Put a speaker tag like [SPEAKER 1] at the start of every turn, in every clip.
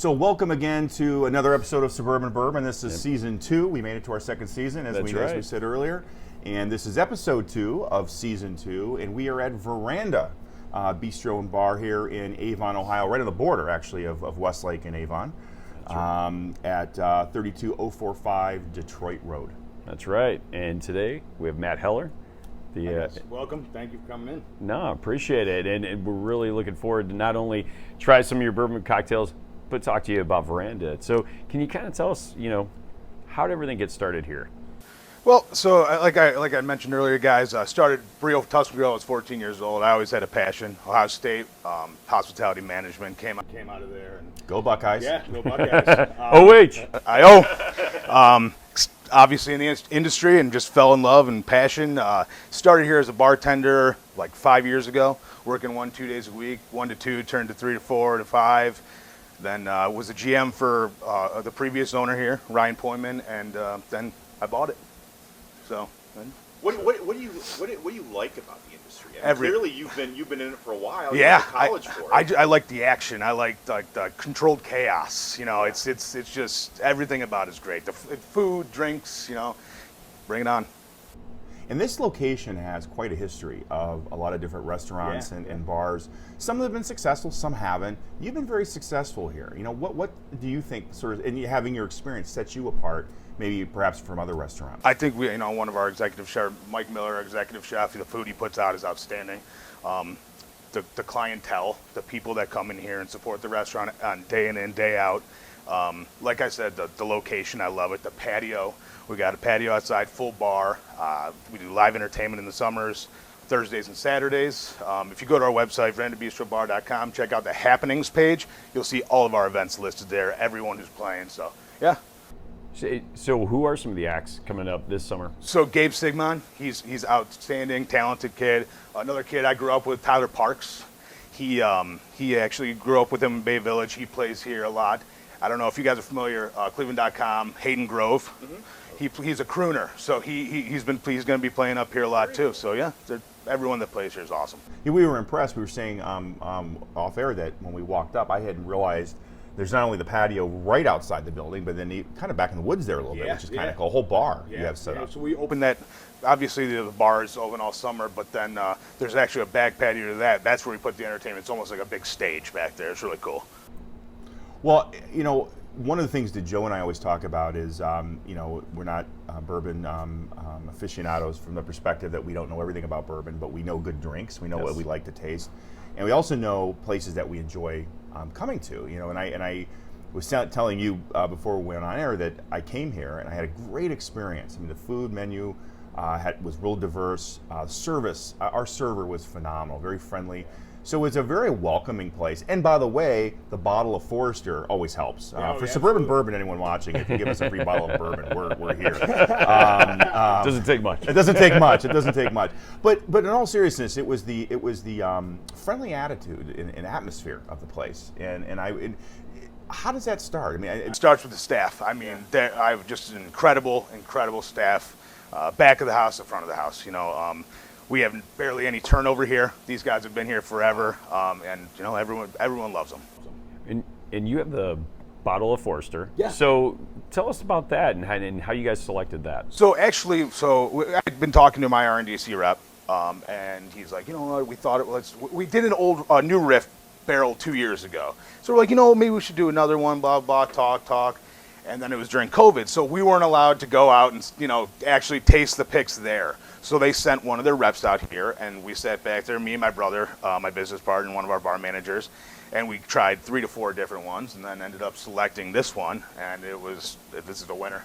[SPEAKER 1] So welcome again to another episode of Suburban Bourbon. This is season 2. We made it to our second season, as we said earlier. And this is episode 2 of season 2, and we are at Veranda Bistro and Bar here in Avon, Ohio, right on the border, actually, of Westlake and Avon, at 32045 Detroit Road.
[SPEAKER 2] That's right. And today we have Matt Heller.
[SPEAKER 3] Welcome. Thank you for coming in.
[SPEAKER 2] No, appreciate it. And we're really looking forward to not only try some of your bourbon cocktails, but talk to you about Veranda. So can you kind of tell us, how did everything get started here?
[SPEAKER 3] Well, so like I mentioned earlier, guys, started Brio Tuscan Grill. I was 14 years old. I always had a passion. Ohio State, hospitality management came out of there. And
[SPEAKER 1] Go Buckeyes.
[SPEAKER 3] Yeah, go Buckeyes.
[SPEAKER 2] OH.
[SPEAKER 3] Obviously in the industry, and just fell in love and passion. Started here as a bartender like 5 years ago, working 1-2 days a week, 1 to 2, turned to 3 to 4 to 5. Then was a GM for the previous owner here, Ryan Poyman, and then I bought it. So,
[SPEAKER 4] what do you like about the industry? I mean, clearly, you've been in it for a while.
[SPEAKER 3] Yeah,
[SPEAKER 4] you went to college for it.
[SPEAKER 3] I like the action. I like the controlled chaos. It's just everything about it is great. The food, drinks, bring it on.
[SPEAKER 1] And this location has quite a history of a lot of different restaurants and bars. Some have been successful, some haven't. You've been very successful here. What do you think, sort of, and having your experience, sets you apart, maybe perhaps from other restaurants?
[SPEAKER 3] I think one of our executive chef, Mike Miller, our executive chef, the food he puts out is outstanding. The clientele, the people that come in here and support the restaurant on day in and day out. Like I said, the location, I love it. The patio. We got a patio outside, full bar. We do live entertainment in the summers, Thursdays and Saturdays. If you go to our website, verandabistrobar.com, check out the happenings page. You'll see all of our events listed there, everyone who's playing. So, yeah.
[SPEAKER 2] So who are some of the acts coming up this summer?
[SPEAKER 3] So Gabe Sigmon, he's outstanding, talented kid. Another kid I grew up with, Tyler Parks. He actually grew up with him in Bay Village. He plays here a lot. I don't know if you guys are familiar, Cleveland.com, Hayden Grove. Mm-hmm. He's a crooner, so he's going to be playing up here a lot too. So yeah, everyone that plays here is awesome.
[SPEAKER 1] Yeah, we were impressed. We were saying off air that when we walked up, I hadn't realized there's not only the patio right outside the building, but then kind of back in the woods there a little bit, which is kind of a whole bar you have set up.
[SPEAKER 3] So we opened that. Obviously, the bar is open all summer, but then there's actually a back patio to that. That's where we put the entertainment. It's almost like a big stage back there. It's really cool.
[SPEAKER 1] Well, one of the things that Joe and I always talk about is, we're not bourbon aficionados from the perspective that we don't know everything about bourbon, but we know good drinks. We know what we like to taste, and we also know places that we enjoy coming to. And I was telling you before we went on air that I came here and I had a great experience. I mean, the food menu was real diverse. Service, our server was phenomenal, very friendly. So it's a very welcoming place. And by the way, the bottle of Forester always helps. For Suburban Bourbon, anyone watching, if you give us a free bottle of bourbon, we're here.
[SPEAKER 2] Doesn't take much.
[SPEAKER 1] It doesn't take much. It doesn't take much. But in all seriousness, it was the friendly attitude and atmosphere of the place. And how does that start? I mean,
[SPEAKER 3] it starts with the staff. I mean, I have just an incredible staff. Back of the house, the front of the house. We have barely any turnover here. These guys have been here forever, and everyone loves them.
[SPEAKER 2] And you have the bottle of Forester.
[SPEAKER 3] Yeah.
[SPEAKER 2] So tell us about that and how you guys selected that.
[SPEAKER 3] So actually, I've been talking to my R&DC rep, and he's like, we thought we did an old New Riff barrel 2 years ago. So we're like, maybe we should do another one. Blah blah, talk. And then it was during COVID, so we weren't allowed to go out and actually taste the picks there. So they sent one of their reps out here, and we sat back there, me and my brother, my business partner, and one of our bar managers, and we tried 3 to 4 different ones, and then ended up selecting this one, and this is the winner.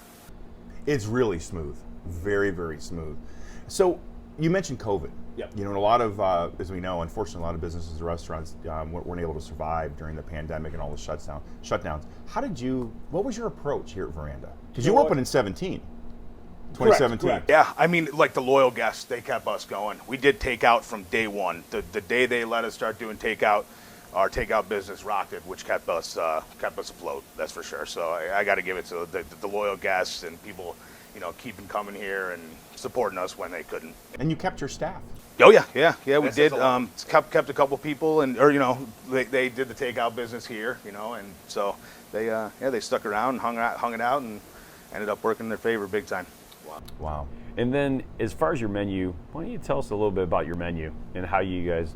[SPEAKER 1] It's really smooth, very, very smooth. So you mentioned COVID.
[SPEAKER 3] Yep.
[SPEAKER 1] A lot of, as we know, unfortunately, a lot of businesses and restaurants weren't able to survive during the pandemic and all the shutdowns. What was your approach here at Veranda? Because you opened in 2017.
[SPEAKER 3] Correct. Yeah, I mean, like the loyal guests, they kept us going. We did takeout from day one. The day they let us start doing takeout, our takeout business rocked it, which kept us afloat. That's for sure. So I got to give it to the loyal guests and people, keeping coming here and supporting us when they couldn't.
[SPEAKER 1] And you kept your staff.
[SPEAKER 3] Oh yeah, we
[SPEAKER 4] That
[SPEAKER 3] did.
[SPEAKER 4] says a lot.
[SPEAKER 3] Kept a couple people, they did the takeout business here, and so they stuck around and hung it out, and ended up working in their favor big time.
[SPEAKER 1] Wow.
[SPEAKER 2] And then, as far as your menu, why don't you tell us a little bit about your menu and how you guys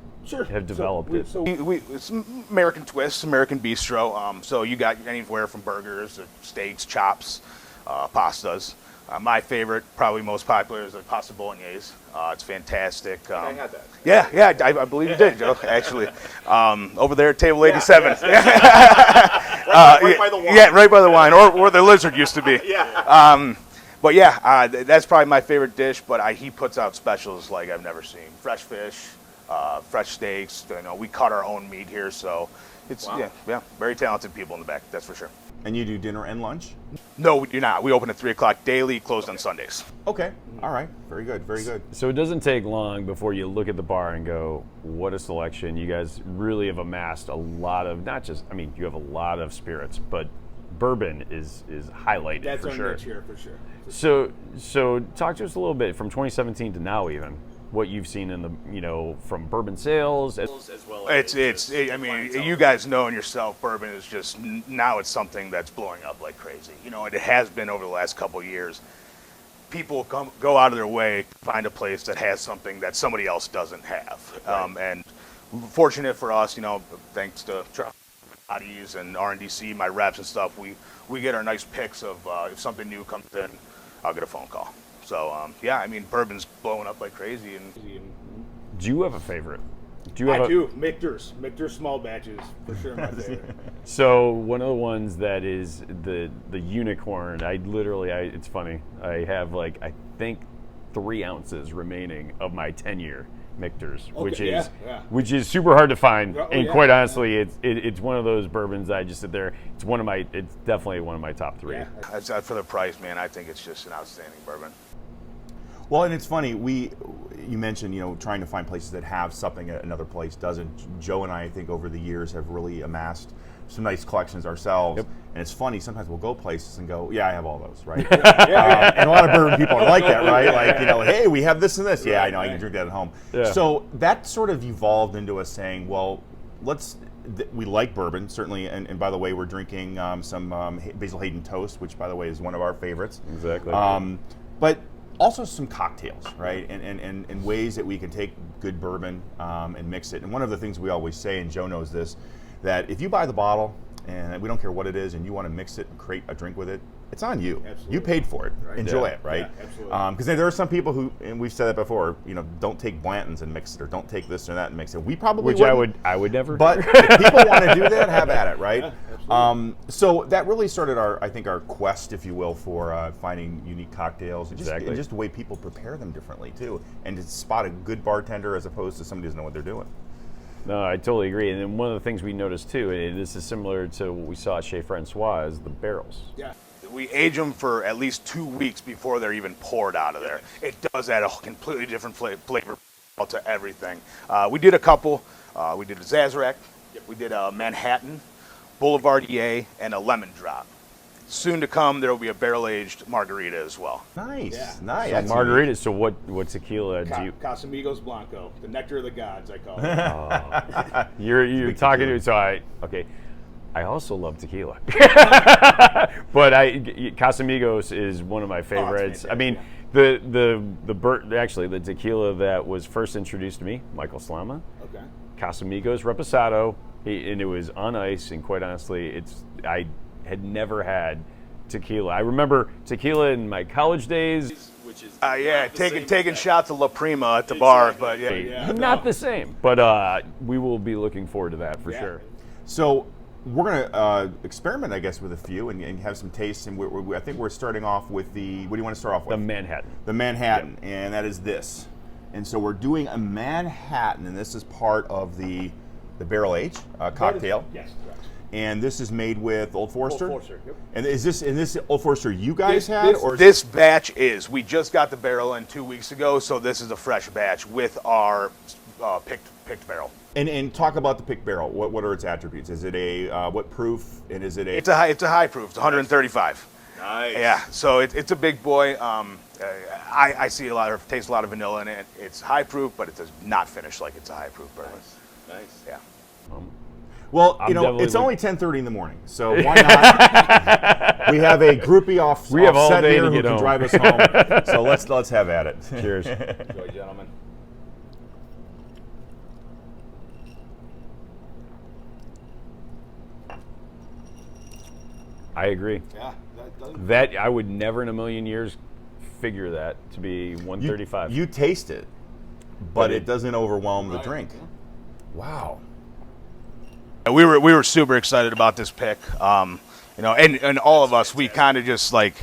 [SPEAKER 2] have developed it?
[SPEAKER 3] It's American twist, American bistro. So you got anywhere from burgers, to steaks, chops, pastas. My favorite, probably most popular, is the pasta bolognese. It's fantastic.
[SPEAKER 4] I had that.
[SPEAKER 3] Yeah, I believe you did, Joe. Actually, over there at table 87.
[SPEAKER 4] Right by the wine.
[SPEAKER 3] Yeah, right by the wine, or where the lizard used to be.
[SPEAKER 4] Yeah.
[SPEAKER 3] But yeah, that's probably my favorite dish. But he puts out specials like I've never seen. Fresh fish, fresh steaks. We cut our own meat here, so it's
[SPEAKER 4] Wow.
[SPEAKER 3] yeah, very talented people in the back. That's for sure.
[SPEAKER 1] And you do dinner and lunch?
[SPEAKER 3] No, we do not. We open at 3 o'clock daily, closed on Sundays.
[SPEAKER 1] Okay. All right. Very good. Very good.
[SPEAKER 2] So it doesn't take long before you look at the bar and go, what a selection. You guys really have amassed a lot of, you have a lot of spirits, but bourbon is highlighted
[SPEAKER 5] That's
[SPEAKER 2] for
[SPEAKER 5] our
[SPEAKER 2] sure.
[SPEAKER 5] niche here for sure.
[SPEAKER 2] So talk to us a little bit from 2017 to now, even what you've seen in the from bourbon sales.
[SPEAKER 4] As well as
[SPEAKER 3] You guys know in yourself, bourbon is just now it's something that's blowing up like crazy. And it has been over the last couple of years. People go out of their way to find a place that has something that somebody else doesn't have. And fortunate for us, thanks to Charlie's and RNDC, my reps and stuff, we get our nice picks of if something new comes in, I'll get a phone call. So bourbon's blowing up like crazy. And
[SPEAKER 2] Do you have a favorite?
[SPEAKER 5] I do. Michter's small batches for sure my favorite.
[SPEAKER 2] So one of the ones that is the unicorn, it's funny. I have I think 3 ounces remaining of my 10-year Michter's, which is super hard to find. Quite honestly, it's one of those bourbons I just sit there. It's definitely one of my top 3.
[SPEAKER 3] Yeah. For the price, man, I think it's just an outstanding bourbon.
[SPEAKER 1] Well, and it's funny, you mentioned, trying to find places that have something that another place doesn't. Joe and I think, over the years have really amassed some nice collections ourselves.
[SPEAKER 2] Yep.
[SPEAKER 1] And it's funny, sometimes we'll go places and go, yeah, I have all those, right? And a lot of bourbon people are like that, right? Hey, we have this and this. Yeah, I know, I can drink that at home.
[SPEAKER 2] Yeah.
[SPEAKER 1] So that sort of evolved into us saying, well, we like bourbon, certainly, and by the way, we're drinking some Basil Hayden Toast, which, by the way, is one of our favorites.
[SPEAKER 2] Exactly.
[SPEAKER 1] But also some cocktails, right? And ways that we can take good bourbon and mix it. And one of the things we always say, and Joe knows this, that if you buy the bottle, and we don't care what it is, and you want to mix it and create a drink with it, it's on you.
[SPEAKER 5] Absolutely.
[SPEAKER 1] You paid for it.
[SPEAKER 5] Right.
[SPEAKER 1] Enjoy
[SPEAKER 2] Yeah.
[SPEAKER 1] it, right?
[SPEAKER 5] Yeah, absolutely.
[SPEAKER 1] Because there are some people who, and we've said that before, don't take Blanton's and mix it, or don't take this or that and mix it. We probably
[SPEAKER 2] Which
[SPEAKER 1] wouldn't.
[SPEAKER 2] I would never.
[SPEAKER 1] But if people want to do that, have at it, right?
[SPEAKER 5] Yeah, absolutely.
[SPEAKER 1] So that really started our quest, if you will, for finding unique cocktails, and
[SPEAKER 2] Exactly.
[SPEAKER 1] just the way people prepare them differently too, and to spot a good bartender as opposed to somebody who doesn't know what they're doing.
[SPEAKER 2] No, I totally agree. And then one of the things we noticed too, and this is similar to what we saw at Chez Francois, is the barrels.
[SPEAKER 5] Yeah.
[SPEAKER 3] We age them for at least 2 weeks before they're even poured out of there. It does add a completely different flavor to everything. We did a couple. We did a Sazerac. We did a Manhattan, Boulevard EA, and a Lemon Drop. Soon to come, there will be a barrel-aged margarita as well.
[SPEAKER 1] Nice,
[SPEAKER 5] Yeah.
[SPEAKER 1] nice.
[SPEAKER 2] So
[SPEAKER 1] That's
[SPEAKER 2] margaritas. So what tequila do you?
[SPEAKER 5] Casamigos Blanco, the nectar of the gods, I call it.
[SPEAKER 2] You're talking to. So I also love tequila, but Casamigos is one of my favorites.
[SPEAKER 5] fantastic,
[SPEAKER 2] I mean, the tequila that was first introduced to me, Michael Slama,
[SPEAKER 5] Okay.
[SPEAKER 2] Casamigos Reposado, and it was on ice. And quite honestly, I had never had tequila. I remember tequila in my college days.
[SPEAKER 4] Which is
[SPEAKER 3] Taking shots of La Prima at the bar, but
[SPEAKER 5] Yeah,
[SPEAKER 2] Not the same, but we will be looking forward to that for
[SPEAKER 5] Yeah.
[SPEAKER 2] sure.
[SPEAKER 1] So we're going to experiment, I guess, with a few and have some tastes. And I think we're starting off with what do you want to start off with?
[SPEAKER 2] The Manhattan.
[SPEAKER 1] The Manhattan, and that is this. And so we're doing a Manhattan, and this is part of the barrel age cocktail.
[SPEAKER 5] Yes, correct.
[SPEAKER 1] And this is made with Old Forester.
[SPEAKER 5] Old Forester, yep.
[SPEAKER 1] And is this Old Forester you guys
[SPEAKER 5] This-
[SPEAKER 1] had,
[SPEAKER 5] this-
[SPEAKER 1] or
[SPEAKER 3] this batch is. We just got the barrel in 2 weeks ago, so this is a fresh batch with our picked barrel.
[SPEAKER 1] And talk about the pick barrel. What are its attributes? Is it a what proof? And is it a
[SPEAKER 3] It's a high proof. It's 135.
[SPEAKER 4] Nice.
[SPEAKER 3] Yeah, so it's a big boy. I see taste a lot of vanilla in it. It's high proof, but it does not finish like it's a high proof bourbon.
[SPEAKER 4] Nice.
[SPEAKER 3] Yeah.
[SPEAKER 1] Well,
[SPEAKER 2] I'm
[SPEAKER 1] you know,
[SPEAKER 2] definitely
[SPEAKER 1] it's only 10:30 in the morning, so why not? We have a groupie
[SPEAKER 2] We have all
[SPEAKER 1] offset
[SPEAKER 2] day
[SPEAKER 1] here
[SPEAKER 2] to
[SPEAKER 1] who
[SPEAKER 2] get
[SPEAKER 1] can
[SPEAKER 2] home.
[SPEAKER 1] drive us home. So let's have at it.
[SPEAKER 2] Cheers.
[SPEAKER 5] Enjoy, gentlemen.
[SPEAKER 2] I agree.
[SPEAKER 5] Yeah, that does.
[SPEAKER 2] That I would never in a million years figure that to be 135.
[SPEAKER 1] You taste it, but it doesn't overwhelm the
[SPEAKER 5] Right.
[SPEAKER 1] drink. Wow.
[SPEAKER 3] We were super excited about this pick. You know, and all of us, we kind of just like,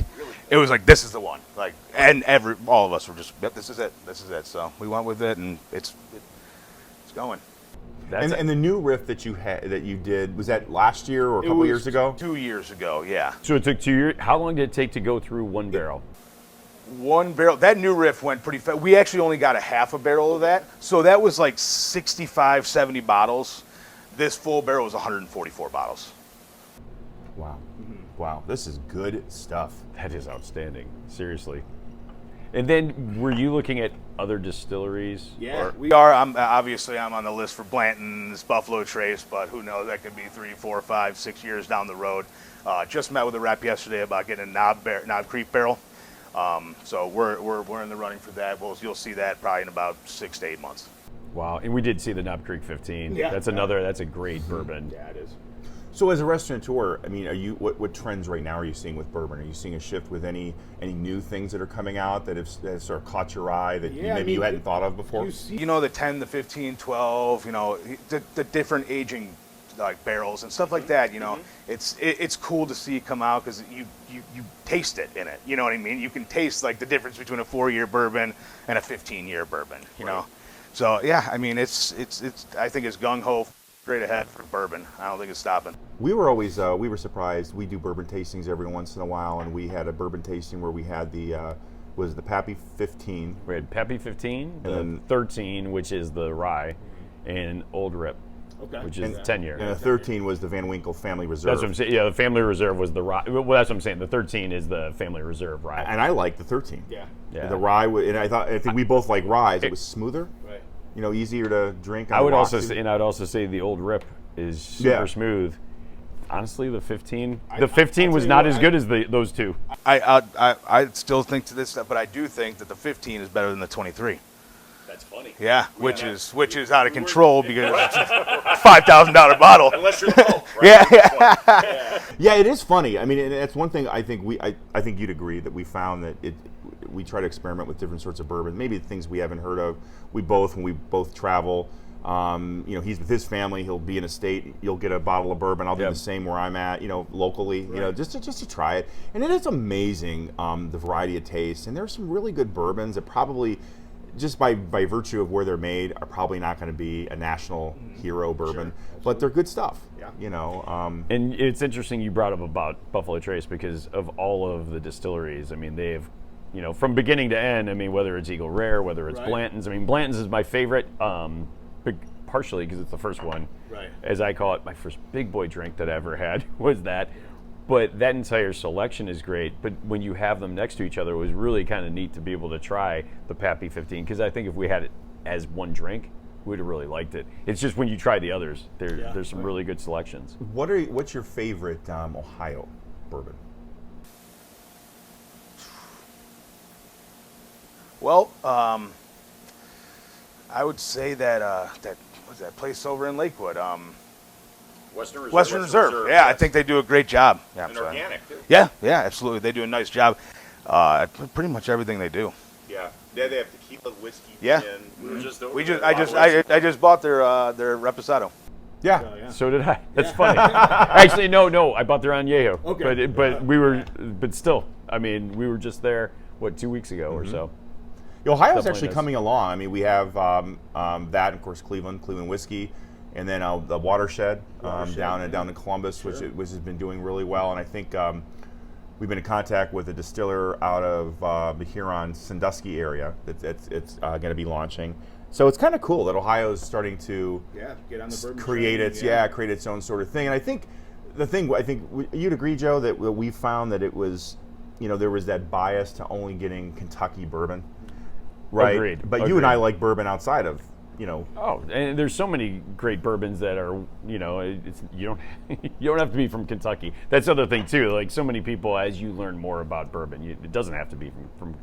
[SPEAKER 3] it was like, this is the one. Like, and all of us were just, yep, this is it. So we went with it, and it's going.
[SPEAKER 2] That's
[SPEAKER 1] And the new riff that you did, was that last year or a couple years ago?
[SPEAKER 3] 2 years ago, yeah.
[SPEAKER 2] so it took 2 years. How long did it take to go through one barrel?
[SPEAKER 3] One barrel. That new riff went pretty fast. We actually only got a half a barrel of that. So that was like 65, 70 bottles. This full barrel was 144 bottles.
[SPEAKER 1] Wow. Wow, this is good stuff.
[SPEAKER 2] That is outstanding. Seriously. And then were you looking at other distilleries?
[SPEAKER 5] Yeah,
[SPEAKER 3] We are. I'm on the list for Blanton's, Buffalo Trace, but who knows? That could be 3, 4, 5, 6 years down the road. Just met with a rep yesterday about getting a Knob Creek barrel. So we're in the running for that. You'll see that probably in about 6 to 8 months.
[SPEAKER 2] Wow. And we did see the Knob Creek 15.
[SPEAKER 5] Yeah.
[SPEAKER 2] That's a great bourbon.
[SPEAKER 5] Yeah, it is.
[SPEAKER 1] So as a restaurateur, I mean, what trends right now are you seeing with bourbon? Are you seeing a shift with any new things that are coming out that have sort of caught your eye that you hadn't thought of before?
[SPEAKER 3] You know, the 10, the 15, 12, you know, the different aging like barrels and stuff like that, you know. It's cool to see it come out because you taste it in it. You know what I mean? You can taste like the difference between a 4-year bourbon and a 15-year bourbon, you know. So yeah, I mean, it's I think it's gung ho straight ahead for bourbon. I don't think it's stopping.
[SPEAKER 1] We were always we were surprised. We do bourbon tastings every once in a while, and we had a bourbon tasting where we had the Pappy 15.
[SPEAKER 2] We had Peppy 15, the
[SPEAKER 1] then-
[SPEAKER 2] 13, which is the rye, and Old Rip,
[SPEAKER 5] Okay.
[SPEAKER 2] which is 10 year.
[SPEAKER 1] And the 13 was the Van Winkle Family Reserve.
[SPEAKER 2] That's what I'm saying. Yeah, the Family Reserve was the rye. Well, that's what I'm saying. The 13 is the Family Reserve rye.
[SPEAKER 1] And I liked the 13.
[SPEAKER 5] Yeah.
[SPEAKER 2] Yeah.
[SPEAKER 1] The rye, and I think we both like rye. It was smoother,
[SPEAKER 5] Right.
[SPEAKER 1] you know, easier to drink. On
[SPEAKER 2] I would
[SPEAKER 1] the
[SPEAKER 2] also
[SPEAKER 1] rocks.
[SPEAKER 2] say, and I would also say the Old Rip is super
[SPEAKER 1] Yeah.
[SPEAKER 2] smooth. Honestly, the 15
[SPEAKER 5] I'll
[SPEAKER 2] was
[SPEAKER 5] tell you
[SPEAKER 2] not
[SPEAKER 5] what,
[SPEAKER 2] as good as those two.
[SPEAKER 3] I still think to this, but I do think that the 15 is better than the 23.
[SPEAKER 4] That's funny.
[SPEAKER 3] Yeah, which is out of control because it's a $5,000 bottle.
[SPEAKER 4] Unless you're low, right?
[SPEAKER 3] Yeah.
[SPEAKER 1] Yeah, it is funny. I mean, and that's one thing I think I think you'd agree that we found that we try to experiment with different sorts of bourbon, maybe things we haven't heard of. When we both travel, you know, he's with his family. He'll be in a state. You'll get a bottle of bourbon. I'll do
[SPEAKER 2] Yep.
[SPEAKER 1] the same where I'm at. You know, locally. You know, just to try it. And it is amazing the variety of tastes. And there's some really good bourbons that probably, just by virtue of where they're made, are probably not going to be a national hero bourbon, but they're good stuff.
[SPEAKER 5] Yeah.
[SPEAKER 1] You know.
[SPEAKER 2] And it's interesting you brought up about Buffalo Trace because of all of the distilleries. I mean, they've, you know, from beginning to end. I mean, whether it's Eagle Rare, whether it's
[SPEAKER 5] Right.
[SPEAKER 2] Blanton's. I mean, Blanton's is my favorite, partially because it's the first one.
[SPEAKER 5] Right.
[SPEAKER 2] As I call it, my first big boy drink that I ever had was that. But that entire selection is great. But when you have them next to each other, it was really kind of neat to be able to try the Pappy 15 because I think if we had it as one drink, we'd have really liked it. It's just when you try the others, there's some really good selections.
[SPEAKER 1] What's your favorite Ohio bourbon?
[SPEAKER 3] Well, I would say that what's that place over in Lakewood? Western Reserve. Yeah, I think they do a great job. Yeah,
[SPEAKER 4] And organic, too.
[SPEAKER 3] Yeah, absolutely. They do a nice job. Pretty much everything they do.
[SPEAKER 4] Yeah. They have tequila, whiskey,
[SPEAKER 3] Yeah.
[SPEAKER 4] gin. We were just over
[SPEAKER 3] We
[SPEAKER 4] there.
[SPEAKER 3] just I just bought their Reposado.
[SPEAKER 1] Yeah.
[SPEAKER 5] Oh, yeah.
[SPEAKER 2] So did I. That's funny. Actually, no, I bought their Añejo.
[SPEAKER 5] Okay.
[SPEAKER 2] But still, I mean, we were just there 2 weeks ago or so.
[SPEAKER 1] Ohio's
[SPEAKER 2] Definitely
[SPEAKER 1] actually
[SPEAKER 2] does.
[SPEAKER 1] coming along. I mean, we have that, of course, Cleveland whiskey, and then the Watershed, down in Columbus, which has been doing really well. And I think we've been in contact with a distiller out of the Huron Sandusky area. It's going to be launching. So it's kind of cool that Ohio's starting to
[SPEAKER 5] Get on the bourbon
[SPEAKER 1] create
[SPEAKER 5] train,
[SPEAKER 1] create its own sort of thing. And I think you'd agree, Joe, that we found that it was there was that bias to only getting Kentucky bourbon, right?
[SPEAKER 2] Agreed.
[SPEAKER 1] But you and I like bourbon outside of,
[SPEAKER 2] Oh, and there's so many great bourbons that are, you don't you don't have to be from Kentucky. That's the other thing too. Like so many people, as you learn more about bourbon, it doesn't have to be from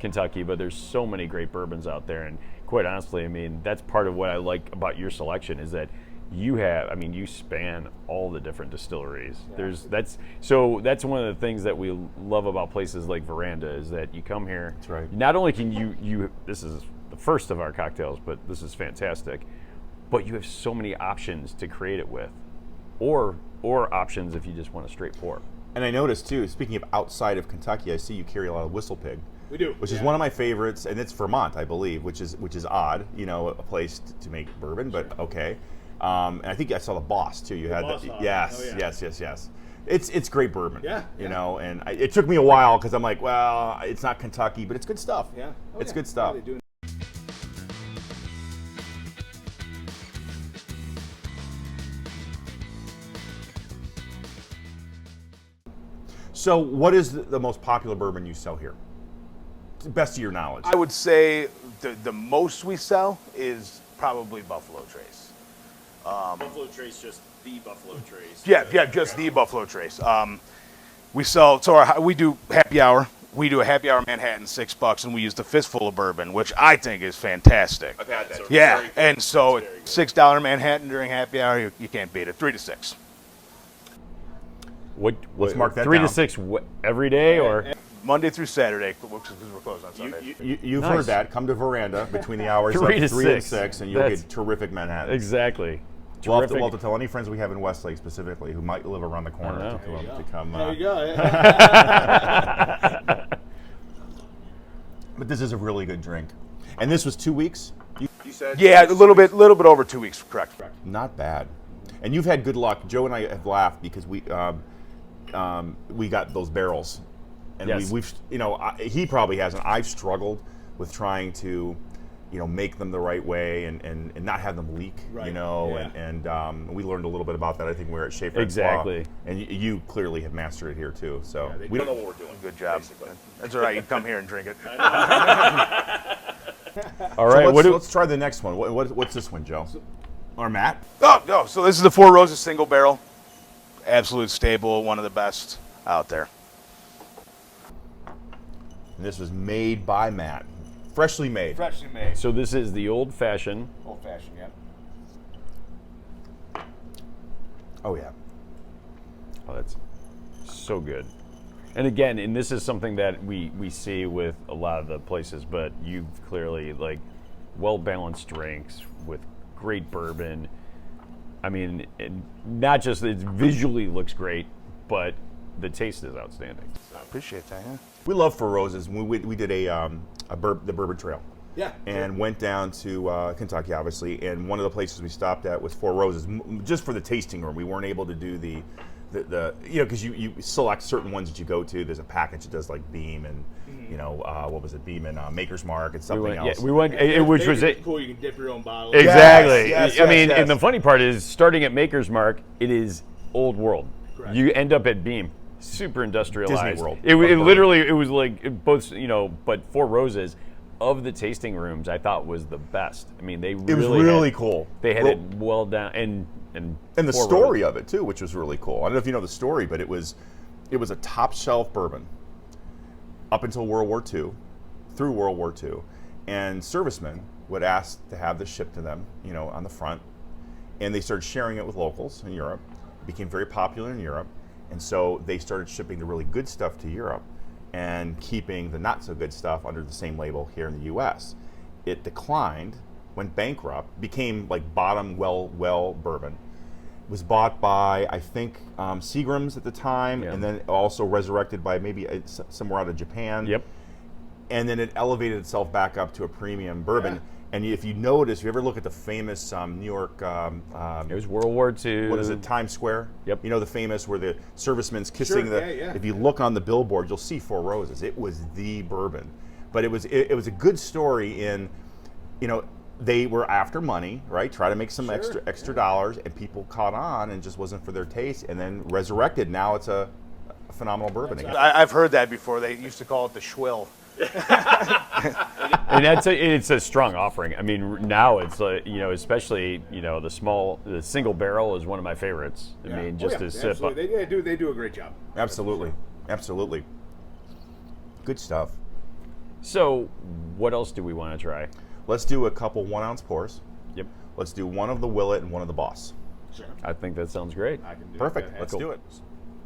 [SPEAKER 2] Kentucky, but there's so many great bourbons out there. And quite honestly, I mean, that's part of what I like about your selection is that you span all the different distilleries.
[SPEAKER 5] Yeah.
[SPEAKER 2] That's one of the things that we love about places like Veranda is that you come here.
[SPEAKER 1] That's right.
[SPEAKER 2] Not only can you this is the first of our cocktails, but this is fantastic. But you have so many options to create it with, or options if you just want a straight pour.
[SPEAKER 1] And I noticed too, speaking of outside of Kentucky, I see you carry a lot of Whistle Pig.
[SPEAKER 5] We do.
[SPEAKER 1] Which is one of my favorites, and it's Vermont, I believe, which is odd, a place to make bourbon, but okay. And I think I saw the Boss too. You had
[SPEAKER 5] Boss
[SPEAKER 1] the,
[SPEAKER 5] Hog.
[SPEAKER 1] yes,
[SPEAKER 5] Oh, yeah.
[SPEAKER 1] yes. It's great bourbon.
[SPEAKER 5] Yeah,
[SPEAKER 1] And it took me a while because I'm like, well, it's not Kentucky, but it's good stuff.
[SPEAKER 5] Yeah. Oh,
[SPEAKER 1] It's
[SPEAKER 5] yeah.
[SPEAKER 1] good stuff.
[SPEAKER 5] Yeah, they do.
[SPEAKER 1] So, what is the most popular bourbon you sell here? To the best of your knowledge.
[SPEAKER 3] I would say the most we sell is probably Buffalo Trace.
[SPEAKER 4] Buffalo Trace, just the Buffalo Trace.
[SPEAKER 3] Yeah, just the Buffalo Trace. We sell, we do happy hour. We do a happy hour Manhattan, $6, and we use the fistful of bourbon, which I think is fantastic.
[SPEAKER 4] I've had that.
[SPEAKER 3] Yeah,
[SPEAKER 4] Very good.
[SPEAKER 3] and so
[SPEAKER 4] It's very good.
[SPEAKER 3] $6 Manhattan during happy hour, you can't beat it. 3 to 6.
[SPEAKER 1] Let's mark that
[SPEAKER 2] 3
[SPEAKER 1] down.
[SPEAKER 2] to 6 every day, or
[SPEAKER 3] Monday through Saturday, because we're closed on Sunday.
[SPEAKER 1] You've
[SPEAKER 2] Nice.
[SPEAKER 1] heard that. Come to Veranda between the hours
[SPEAKER 2] 3
[SPEAKER 1] of
[SPEAKER 2] to
[SPEAKER 1] 3 and
[SPEAKER 2] 6.
[SPEAKER 1] 6, and you'll
[SPEAKER 2] That's-
[SPEAKER 1] get terrific Manhattan.
[SPEAKER 2] exactly.
[SPEAKER 1] We'll have
[SPEAKER 2] Terrific.
[SPEAKER 1] to tell any friends we have in Westlake specifically who might live around the corner
[SPEAKER 2] know.
[SPEAKER 1] to come.
[SPEAKER 5] There you go.
[SPEAKER 1] But this is a really good drink. And this was 2 weeks?
[SPEAKER 4] You said?
[SPEAKER 3] Yeah, a little bit over 2 weeks, correct.
[SPEAKER 1] Not bad. And you've had good luck. Joe and I have laughed because we got those barrels. And
[SPEAKER 2] Yes.
[SPEAKER 1] he probably hasn't. I've struggled with trying to, make them the right way and not have them leak,
[SPEAKER 5] Right.
[SPEAKER 1] and we learned a little bit about that. I think we were at Chez Francois.
[SPEAKER 2] Exactly.
[SPEAKER 1] And you clearly have mastered it here too. So
[SPEAKER 4] We don't know what we're doing.
[SPEAKER 3] Good job.
[SPEAKER 4] Basically.
[SPEAKER 3] That's all right. You come here and drink it.
[SPEAKER 2] All right.
[SPEAKER 1] let's try the next one. What's this one, Joe? Or Matt?
[SPEAKER 3] Oh, no. So this is the Four Roses single barrel. Absolute staple, one of the best out there.
[SPEAKER 1] And this was made by Matt. Freshly made.
[SPEAKER 5] Freshly made.
[SPEAKER 2] So this is the old fashioned.
[SPEAKER 5] Old fashioned, yeah.
[SPEAKER 1] Oh yeah.
[SPEAKER 2] Oh, that's so good. And again, and this is something that we see with a lot of the places, but you've clearly well-balanced drinks with great bourbon. I mean, not just it visually looks great, but the taste is outstanding.
[SPEAKER 3] I appreciate that, yeah.
[SPEAKER 1] We love Four Roses. We did the Bourbon Trail.
[SPEAKER 5] Yeah.
[SPEAKER 1] And went down to Kentucky, obviously, and one of the places we stopped at was Four Roses, just for the tasting room. We weren't able to do the because you select certain ones that you go to. There's a package that does like Beam and what was it, Beam and Maker's Mark and something else.
[SPEAKER 2] We went, which was it.
[SPEAKER 5] Cool. You can dip your own bottle.
[SPEAKER 2] Exactly.
[SPEAKER 1] Yes,
[SPEAKER 2] I mean,
[SPEAKER 1] yes.
[SPEAKER 2] and the funny part is, starting at Maker's Mark, it is old world.
[SPEAKER 5] Correct.
[SPEAKER 2] You end up at Beam, super industrialized.
[SPEAKER 1] Disney World.
[SPEAKER 2] It literally, it was like both, but Four Roses, of the tasting rooms, I thought was the best. I mean,
[SPEAKER 1] It was really cool.
[SPEAKER 2] They had it well down, and
[SPEAKER 1] the
[SPEAKER 2] Four
[SPEAKER 1] story
[SPEAKER 2] Roses.
[SPEAKER 1] of it too, which was really cool. I don't know if you know the story, but it was a top shelf bourbon up until World War II, through World War II, and servicemen would ask to have this shipped to them, on the front, and they started sharing it with locals in Europe. It became very popular in Europe, and so they started shipping the really good stuff to Europe and keeping the not so good stuff under the same label here in the U.S. It declined, went bankrupt, became like bottom well bourbon. Was bought by, I think, Seagram's at the time,
[SPEAKER 2] Yeah.
[SPEAKER 1] and then also resurrected by maybe somewhere out of Japan.
[SPEAKER 2] Yep.
[SPEAKER 1] And then it elevated itself back up to a premium bourbon.
[SPEAKER 5] Yeah.
[SPEAKER 1] And if you notice, if you ever look at the famous New York,
[SPEAKER 2] It was World War II.
[SPEAKER 1] what is it, Times Square?
[SPEAKER 2] Yep.
[SPEAKER 1] The famous where the servicemen's kissing
[SPEAKER 5] Sure,
[SPEAKER 1] the.
[SPEAKER 5] yeah.
[SPEAKER 1] If you look on the billboard, you'll see Four Roses. It was the bourbon, but it was a good story in, they were after money, right? Try to make some
[SPEAKER 5] Sure,
[SPEAKER 1] extra dollars, and people caught on, and just wasn't for their taste. And then resurrected. Now it's a phenomenal bourbon again.
[SPEAKER 3] I've heard that before. They used to call it the Schwill.
[SPEAKER 2] And it's a strong offering. I mean, now it's like, especially the single barrel is one of my favorites. I mean, just to sip.
[SPEAKER 5] Absolutely. They do a great job.
[SPEAKER 1] Absolutely, absolutely. Good stuff.
[SPEAKER 2] So, what else do we want to try?
[SPEAKER 1] Let's do a couple 1 ounce pours.
[SPEAKER 2] Yep,
[SPEAKER 1] Let's do one of the Willet and one of the Boss.
[SPEAKER 5] Sure.
[SPEAKER 2] I think that sounds great.
[SPEAKER 5] I can do
[SPEAKER 1] Perfect.
[SPEAKER 5] that.
[SPEAKER 1] Let's
[SPEAKER 2] Cool.
[SPEAKER 1] do it.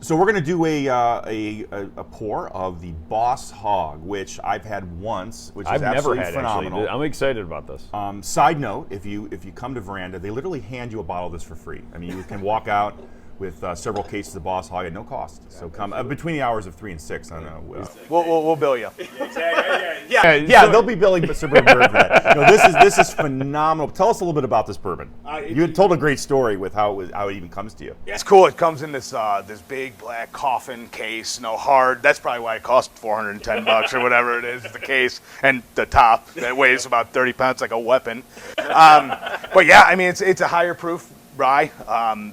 [SPEAKER 1] So we're going to do a pour of the Boss Hog, which I've had once, which is
[SPEAKER 2] I've never
[SPEAKER 1] absolutely
[SPEAKER 2] had
[SPEAKER 1] phenomenal.
[SPEAKER 2] actually. I'm excited about this.
[SPEAKER 1] Side note: if you come to Veranda, they literally hand you a bottle of this for free. I mean, you can walk out with several cases of Boss Hog at no cost. So come between the hours of 3 and 6. I don't know.
[SPEAKER 3] We'll bill you.
[SPEAKER 1] Yeah, they'll be billing Suburban Bourbon for that. No, this is phenomenal. Tell us a little bit about this bourbon. You had told a great story with how it even comes to you.
[SPEAKER 3] It's cool. It comes in this this big black coffin case, hard. That's probably why it cost $410 or whatever it is, the case and the top that weighs about 30 pounds, like a weapon. But yeah, I mean it's a higher proof rye.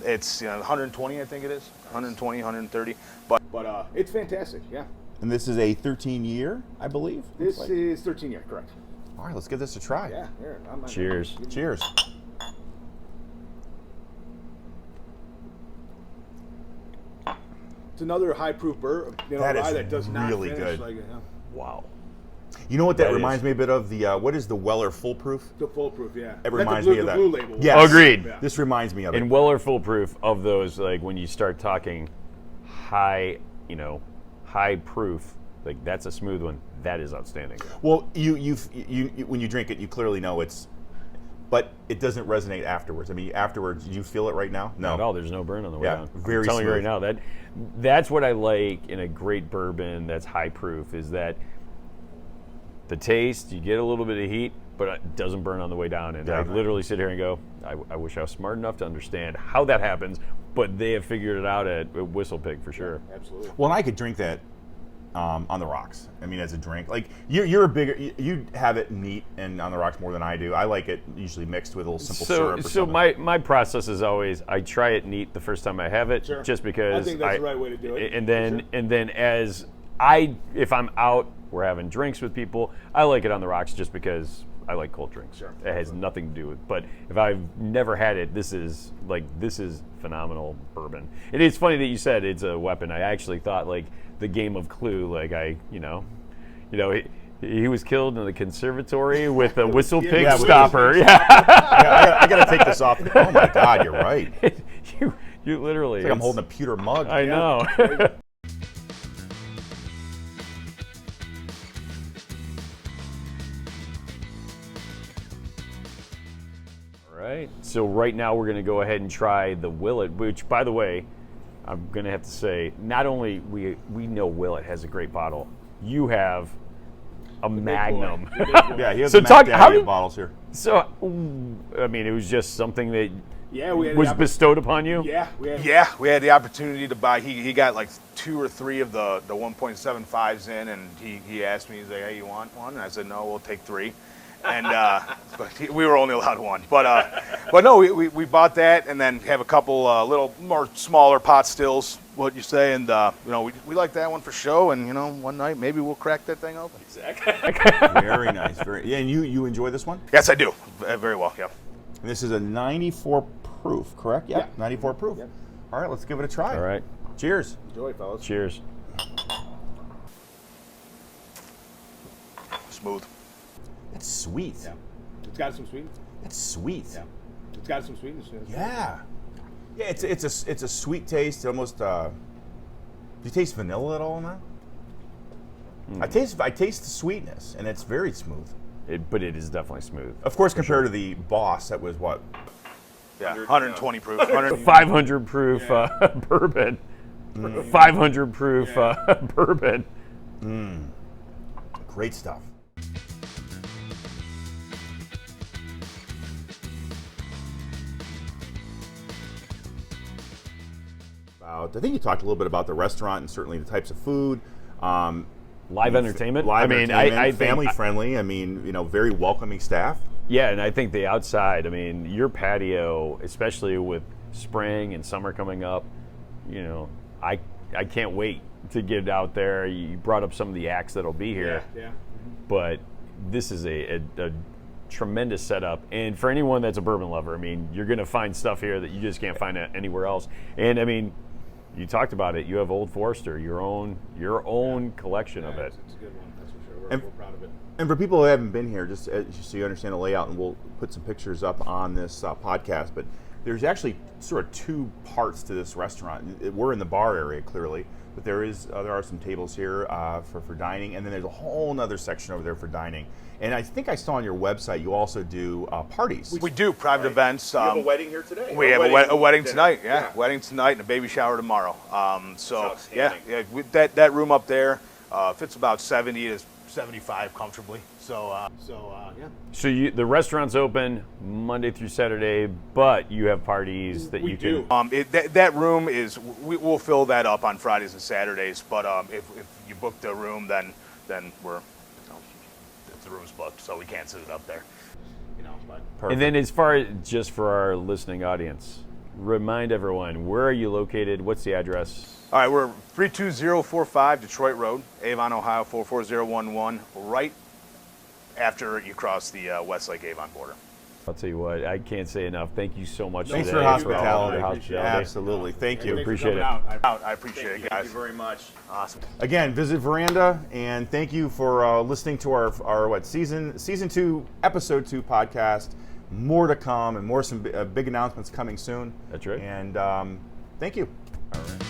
[SPEAKER 3] It's 120, I think it is, 120, 130. But
[SPEAKER 5] it's fantastic. Yeah.
[SPEAKER 1] And this is a 13-year, I believe.
[SPEAKER 5] This is 13 year, correct?
[SPEAKER 1] All right, let's give this a try.
[SPEAKER 5] Yeah. Here,
[SPEAKER 2] Cheers.
[SPEAKER 1] Cheers.
[SPEAKER 5] It's another high proof bourbon.
[SPEAKER 1] That is
[SPEAKER 5] rye that does not
[SPEAKER 1] really
[SPEAKER 5] finish
[SPEAKER 1] good.
[SPEAKER 5] like
[SPEAKER 2] Wow.
[SPEAKER 1] You know what that
[SPEAKER 2] That
[SPEAKER 1] reminds
[SPEAKER 2] is-
[SPEAKER 1] me a bit of? The what is the Weller Foolproof?
[SPEAKER 5] the foolproof. Yeah.
[SPEAKER 1] It
[SPEAKER 5] That's
[SPEAKER 1] reminds
[SPEAKER 5] the
[SPEAKER 1] me of that.
[SPEAKER 5] blue label.
[SPEAKER 1] Yes.
[SPEAKER 2] Agreed.
[SPEAKER 5] Yeah.
[SPEAKER 1] This reminds me of it.
[SPEAKER 2] And Weller Foolproof, of those, like when you start talking high, high proof, like that's a smooth one. That is outstanding.
[SPEAKER 1] Well, you when you drink it, you clearly know it's, but it doesn't resonate afterwards. I mean, afterwards, you feel it right now? No.
[SPEAKER 2] Not at all. There's no burn on the way
[SPEAKER 1] Yeah,
[SPEAKER 2] down.
[SPEAKER 1] very
[SPEAKER 2] I'm telling you right
[SPEAKER 1] smooth.
[SPEAKER 2] now, that's what I like in a great bourbon that's high proof, is that the taste, you get a little bit of heat, but it doesn't burn on the way down. And I
[SPEAKER 1] Yeah.
[SPEAKER 2] literally sit here and go, I wish I was smart enough to understand how that happens, but they have figured it out at Whistle Pig for sure.
[SPEAKER 5] Absolutely.
[SPEAKER 1] Well, and I could drink that on the rocks. I mean, as a drink, like you're a bigger, you have it neat and on the rocks more than I do. I like it usually mixed with a little simple syrup. Or
[SPEAKER 2] So
[SPEAKER 1] something.
[SPEAKER 2] my process is always I try it neat the first time I have it,
[SPEAKER 5] Sure.
[SPEAKER 2] just because
[SPEAKER 5] I think that's the right way to do it.
[SPEAKER 2] And then
[SPEAKER 5] Sure.
[SPEAKER 2] if I'm out, we're having drinks with people, I like it on the rocks just because I like cold drinks.
[SPEAKER 5] Sure.
[SPEAKER 2] It has nothing to do with. But if I've never had it, this is phenomenal bourbon. It is funny that you said it's a weapon. I actually thought like the game of Clue, like he was killed in the conservatory with a whistle pig
[SPEAKER 1] Yeah, with
[SPEAKER 2] stopper. Yeah.
[SPEAKER 1] I gotta take this off. Oh my God, you're right. It's
[SPEAKER 2] you literally.
[SPEAKER 1] like I'm holding a pewter mug.
[SPEAKER 2] I know. All right. So right now we're going to go ahead and try the Willet, which, by the way, I'm going to have to say, not only we know Willet has a great bottle, you have a Magnum.
[SPEAKER 1] Yeah, he has
[SPEAKER 2] So
[SPEAKER 1] the
[SPEAKER 2] talk-
[SPEAKER 1] Mac
[SPEAKER 2] how
[SPEAKER 1] Daddy
[SPEAKER 2] did-
[SPEAKER 1] bottles here.
[SPEAKER 2] So, I mean, it was just something that
[SPEAKER 5] Yeah, we had
[SPEAKER 2] was
[SPEAKER 5] the oppor-
[SPEAKER 2] bestowed upon you?
[SPEAKER 5] Yeah, we had.
[SPEAKER 3] yeah, we had the opportunity to buy. He got like 2 or 3 of the 1.75s in, and he asked me, he's like, "Hey, you want one?" And I said, "No, we'll take 3." And but we were only allowed 1. But no, we bought that, and then have a couple little more smaller pot stills. What you say? And we like that one for show. And one night maybe we'll crack that thing open.
[SPEAKER 1] Very nice. Yeah, and you enjoy this one?
[SPEAKER 3] Yes, I do. Very well. Yeah.
[SPEAKER 1] And this is a 94 proof, correct? Yep,
[SPEAKER 5] Yeah.
[SPEAKER 1] 94 proof.
[SPEAKER 5] Yep.
[SPEAKER 1] All right, let's give it a try.
[SPEAKER 2] All right.
[SPEAKER 1] Cheers.
[SPEAKER 5] Enjoy, fellas.
[SPEAKER 2] Cheers.
[SPEAKER 3] Smooth.
[SPEAKER 1] That's sweet.
[SPEAKER 5] Yeah. It's got some sweetness.
[SPEAKER 1] That's sweet.
[SPEAKER 5] Yeah. It's got some sweetness.
[SPEAKER 1] Yeah. Yeah, it's a sweet taste. Almost. Do you taste vanilla at all in that? I taste the sweetness, and it's very smooth.
[SPEAKER 2] But it is definitely smooth.
[SPEAKER 1] Of course, compared to the Boss, that was what?
[SPEAKER 3] Yeah. 120 proof. 100.
[SPEAKER 2] 500 proof bourbon. 500 proof bourbon.
[SPEAKER 1] Great stuff. I think you talked a little bit about the restaurant and certainly the types of food.
[SPEAKER 2] Live entertainment.
[SPEAKER 1] Live entertainment,
[SPEAKER 2] I think-
[SPEAKER 1] family friendly. I mean, very welcoming staff.
[SPEAKER 2] Yeah, and I think the outside, I mean, your patio, especially with spring and summer coming up, I can't wait to get out there. You brought up some of the acts that'll be here,
[SPEAKER 5] Yeah.
[SPEAKER 2] but this is a tremendous setup. And for anyone that's a bourbon lover, I mean, you're going to find stuff here that you just can't find anywhere else. And I mean, you talked about it. You have Old Forester, your own collection of it.
[SPEAKER 5] It's a good one, that's for sure.
[SPEAKER 1] And-
[SPEAKER 5] We're proud of it.
[SPEAKER 1] And for people who haven't been here, just so you understand the layout, and we'll put some pictures up on this podcast, but there's actually sort of two parts to this restaurant. We're in the bar area, clearly, but there are some tables here for dining, and then there's a whole other section over there for dining. And I think I saw on your website you also do parties.
[SPEAKER 3] We do private events.
[SPEAKER 4] You have a wedding here today?
[SPEAKER 3] We
[SPEAKER 4] Or
[SPEAKER 3] have a wedding
[SPEAKER 4] dinner?
[SPEAKER 3] tonight. Yeah, wedding tonight and a baby shower tomorrow. So
[SPEAKER 4] That's
[SPEAKER 3] yeah,
[SPEAKER 4] outstanding.
[SPEAKER 3] with that room up there fits about 70 to 75 comfortably. So yeah.
[SPEAKER 2] So the restaurant's open Monday through Saturday, but you have parties that
[SPEAKER 5] We
[SPEAKER 2] you
[SPEAKER 5] do.
[SPEAKER 2] can.
[SPEAKER 3] That room is we'll fill that up on Fridays and Saturdays. But if you book the room, then we're the room's booked, so we can't sit it up there. But
[SPEAKER 1] Perfect.
[SPEAKER 2] And then as far as just for our listening audience, remind everyone, where are you located? What's the address?
[SPEAKER 3] all right, we're 32045 Detroit Road, Avon, Ohio 44011, right after you cross the Westlake Avon border.
[SPEAKER 2] I'll tell you what, I can't say enough. Thank you so much
[SPEAKER 1] Thanks
[SPEAKER 2] today
[SPEAKER 1] for
[SPEAKER 2] all
[SPEAKER 1] hospitality.
[SPEAKER 2] the hospitality.
[SPEAKER 1] Absolutely. Thank you.
[SPEAKER 5] Thanks for
[SPEAKER 2] Appreciate
[SPEAKER 5] coming
[SPEAKER 2] it.
[SPEAKER 5] out.
[SPEAKER 3] I appreciate it,
[SPEAKER 4] Thank
[SPEAKER 3] guys.
[SPEAKER 4] you very much.
[SPEAKER 3] Awesome.
[SPEAKER 1] Again, visit Veranda, and thank you for listening to our season 2, episode 2 podcast. More to come, and some big announcements coming soon.
[SPEAKER 2] That's right.
[SPEAKER 1] And thank you.
[SPEAKER 2] All right.